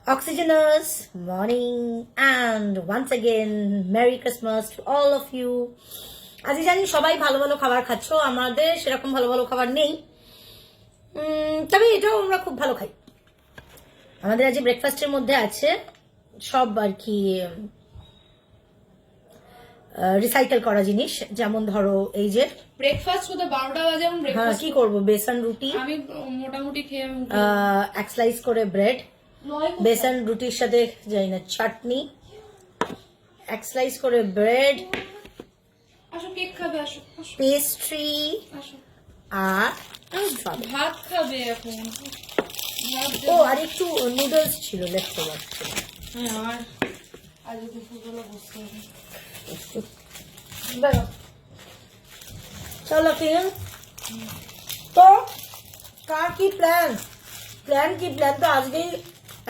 Oxygeners, morning and once again Merry Christmas to all of you. আজকে জানি সবাই ভালো ভালো খাবার খাচ্ছো, আমাদের সেরকম ভালো ভালো খাবার নেই, তবে এটাও আমরা খুব ভালো খাই। আমাদের আজ ব্রেকফাস্টের মধ্যে আছে সব আর কি রিসাইকেল করা জিনিস, যেমন ধরো এই যে ব্রেকফাস্ট হতে 12টা বাজে, এখন হ্যাঁ ব্রেকফাস্ট কি করব, বেসন রুটি, আমি মোটামুটি খেয়ে এক স্লাইস করে ব্রেড, বেসন রুটির সাথে যাই না চাটনি, এক স্লাইস করে ব্রেড, আসো কেক খাবে, আসো পেস্ট্রি আসো আর ভাত খাবে এখন। ও আর একটু নুডলস ছিল, লেফট ওভার ছিল। হ্যাঁ আর আজ দুপুরবেলা বসতে হবে। চলো ফির তো কার কি প্ল্যান তো আজকেই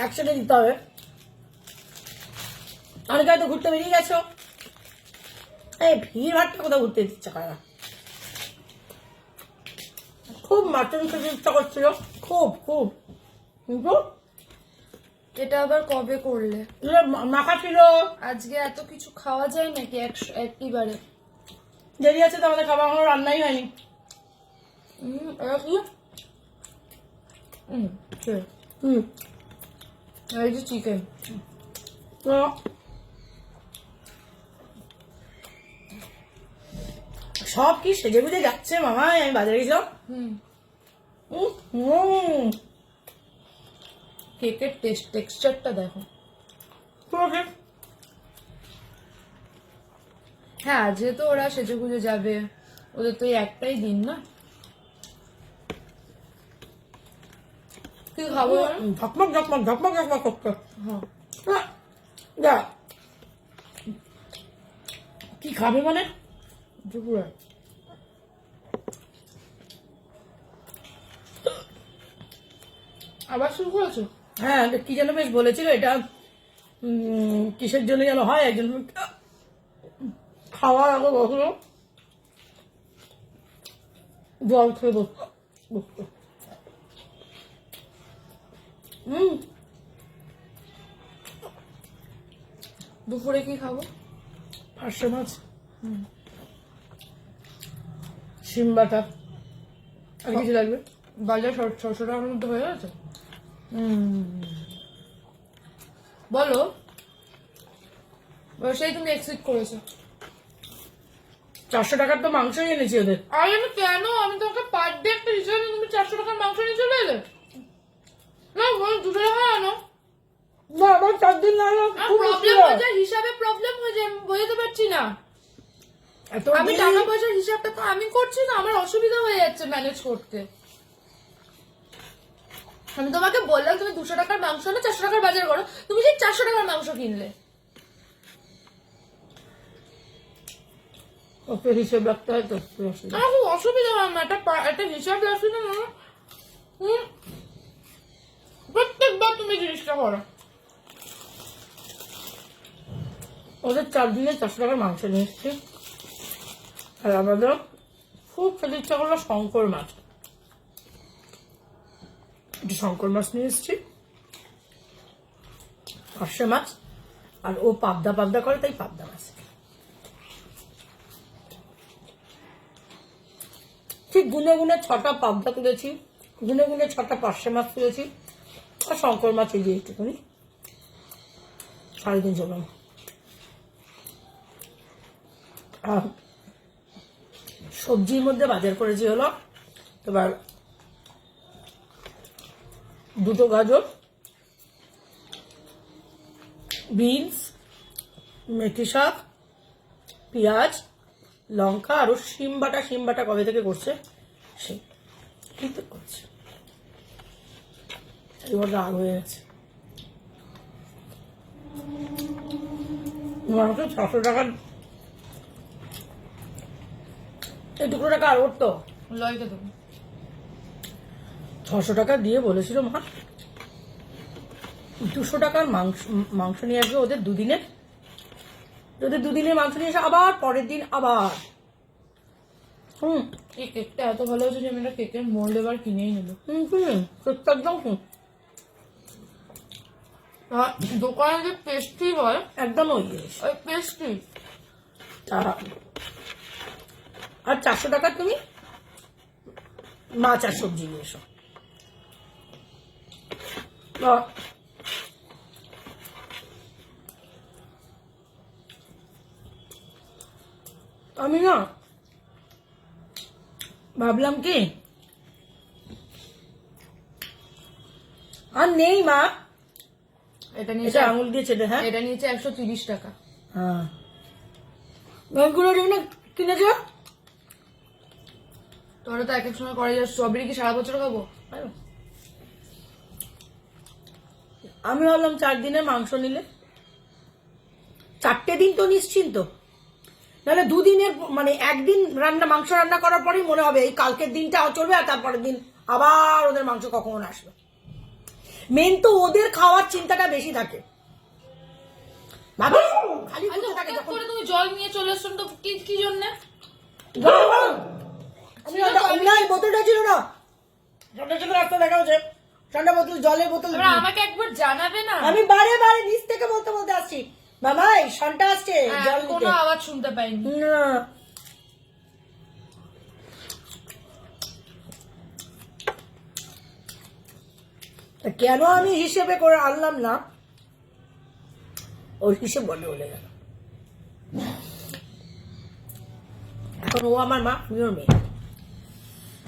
একসাথে দিতে হবে। অনেকে হয়তো ঘুরতে বেরিয়ে গেছো, এই ভিড় ভাড়টা কোথাও ঘুরতে ইচ্ছা করে না। খুব মাটন খেতে ইচ্ছা করছিল, খুব কিন্তু এটা আবার কবে করলে? মাখা ছিল, আজকে এত কিছু খাওয়া যায় নাকি একবারে? দেরি আছে তো, আমাদের খাবার এখনো রান্নাই হয়নি। এটা কি? এই যে চিকেন। তো সব কি সেজে গুজে যাচ্ছে মামা, আমি বাজারে গেছিলাম। কেকের টেক্সচারটা দেখো। হ্যাঁ যেহেতু ওরা সেজে গুজে যাবে, ওদের তো এই একটাই দিন না। কি খাবো? ঝকমক করতো। হ্যাঁ যা কি খাবে মানে দুপুরে আবার শুরু করেছো? হ্যাঁ কি যেন বেশ বলেছিল, এটা কিসের জন্য যেন হয়, একজন খাওয়ার আগে বসলো, জল খেয়ে বসতো। দুপুরে কি খাবো? পার্শে মাছ, শিম বাটা, আর কিছু লাগবে? বাজার 600 টাকার মধ্যে হয়ে গেছে। বলো, সেই তুমি এক্সিট করেছো। 400 টাকার তো মাংসই এনেছি ওদের। আরে আমি কেন, আমি তোমাকে পার ডে একটা হিসাবে, তুমি 400 টাকার মাংস নিয়ে চলে এলে না? 200 টাকা আনো। না আমার 4 দিন না প্রবলেম হয়ে যায়, হিসাবে প্রবলেম হয়ে যায়, আমি বোঝাতে পারছি না। আমি টাকা পয়সার হিসাবটা তো আমি করছি না, আমার অসুবিধা হয়ে যাচ্ছে ম্যানেজ করতে। আমি তোমাকে বললাম তুমি 200 টাকার মাংস না 400 টাকার বাজার করো, তুমি সেই 400 টাকার মাংস কিনলে। ওকে হিসেব রাখতে হয় তো। আমার খুব অসুবিধা হয় না, একটা হিসাব রাখছি না। প্রত্যেকবার তুমি জিনিসটা করো। ওদের 4 দিনে 400 টাকার মাংস নিয়ে এসছি, আর আমাদের খুব খেতে ইচ্ছা করলো শঙ্কর মাছ, একটু শঙ্কর মাছ নিয়ে এসছি, পার্শে মাছ, আর ও পাবদা করে তাই পাবদা মাছ। ঠিক গুনে 6টা পাবদা তুলেছি, গুনে 6টা পার্শে মাছ তুলেছি, আর শঙ্কর মাছ এই যে একটুখানি 3.5 গ্রাম। আর সবজির মধ্যে বাজার করেছি হলো এবার 2টো গাজর, বিনস, মেথি শাক, পেঁয়াজ, লঙ্কা, আর শিম বাটা কবে থেকে করছে সে কিন্তু করছে, এবার রাগ হয়ে গেছে। 600 টাকার এই 2 টাকা আর ওর তো লয়কে দেবো 600 টাকা দিয়ে বলেছিল মা 200 টাকার মাংস নিয়ে আসবে ওদের দুদিনের মাংস নিয়ে এসে আবার পরের দিন আবার। এই কেকটা এত ভালো হয়েছে যে আমি একটা কেকের মোল্ড এবার কিনেই নেবো। কেকটা একদম আর দোকানে যে পেস্ট্রি হয়, একদম ওই জিনিস। ওই পেস্ট্রি আর 400 টাকা তুমি মাছ আর সবজি নিয়ে এসো। আমি না ভাবলাম কি আর নেই মা, এটা নিয়েছে আঙুল দিয়ে চেটে। হ্যাঁ, এটা নিয়েছে 130 টাকা। হ্যাঁ, ওইগুলো জন্য কিনেছ। তোরা তো এক এক সময় করে যাস, স্ট্রবেরি কি সারা বছর খাবো? আমি ভাবলাম 4 দিনের মাংস নিলে 4টে দিন তো নিশ্চিন্ত, নাহলে 2 দিনের মানে একদিন মাংস রান্না করার পরেই মনে হবে এই কালকের দিনটা চলবে, আর তারপরের দিন আবার ওদের মাংস কখন আসবে। মেন তো ওদের খাওয়ার চিন্তাটা বেশি থাকে। ভাবি খালি আচ্ছা, থাকে হঠাৎ যখন করে তুমি জল নিয়ে চলে এসছো তো কি জন্য? বোতলটা ছিল না, ঠান্ডা ছিল, রাস্তা দেখা হচ্ছে ঠান্ডা বোতল, জলের বোতল। এবার আমাকে একবার জানাবে না? আমি বারে বারে নিচ থেকে বলতে বলতে আসছি, মামাই সন্টা আসছে জল কোনো নিতে। আওয়াজ শুনতে পাইনি। না তা কেন আমি হিসেবে করে আনলাম না, ওর হিসেব বলে বলে গেল। এখন ও আমার মা, আমি ওর মেয়ে।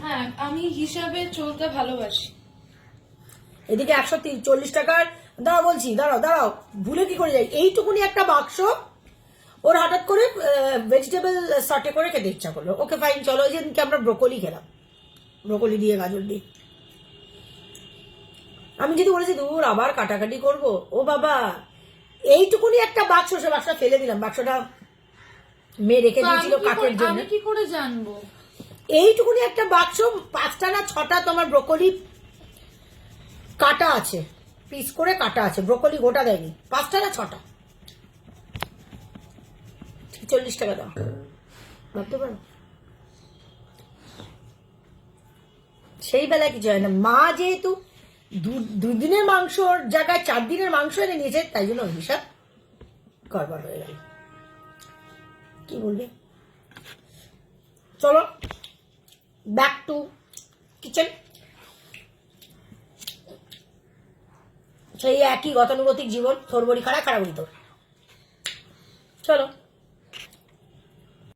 হ্যাঁ, আমি হিসাবে চলতে ভালোবাসি। এদিকে 140 টাকার, দাঁড়াও বলছি, দাঁড়াও ভুলে কি করে যাই, এইটুকুনি একটা বাক্স ওর হঠাৎ করে ভেজিটেবল সটে করে খেতে ইচ্ছা করলো। ওকে ফাইন, চলো। ওই যেদিনকে আমরা ব্রোকলি খেলাম, ব্রোকলি দিয়ে গাজর দিয়ে, আমি যদি বলেছি দূর আবার কাটাকাটি করব, ও বাবা এইটুকুনি একটা বাক্স, সে বাক্সটা ফেলে দিলাম, বাক্সটা মেয়ে রেখে দিয়েছিল কাকের জন্য। আমি কি করে জানবো? এইটুকুনি একটা বাক্স, 5টা না 6টা তোমার ব্রোকলি কাটা আছে, পিস করে কাটা আছে, ব্রোকলি গোটা দেয়নি, 5টা না 6টা, 40 টাকা দাও, ভাবতে পারো। সেই বেলায় কিছু হয় না, মা যেহেতু 2 দিনের মাংসর জায়গায় 4 দিনের মাংস এনে নিয়েছে, তাই জন্য হিসাব গড়বড় হয়ে গেল। কি বলবে, চলো ব্যাক টু কিচেন। সেই একই গতানুগতিক জীবন, থোর বড়ি খাড়া, খাড়া বড়ি তোর, চলো।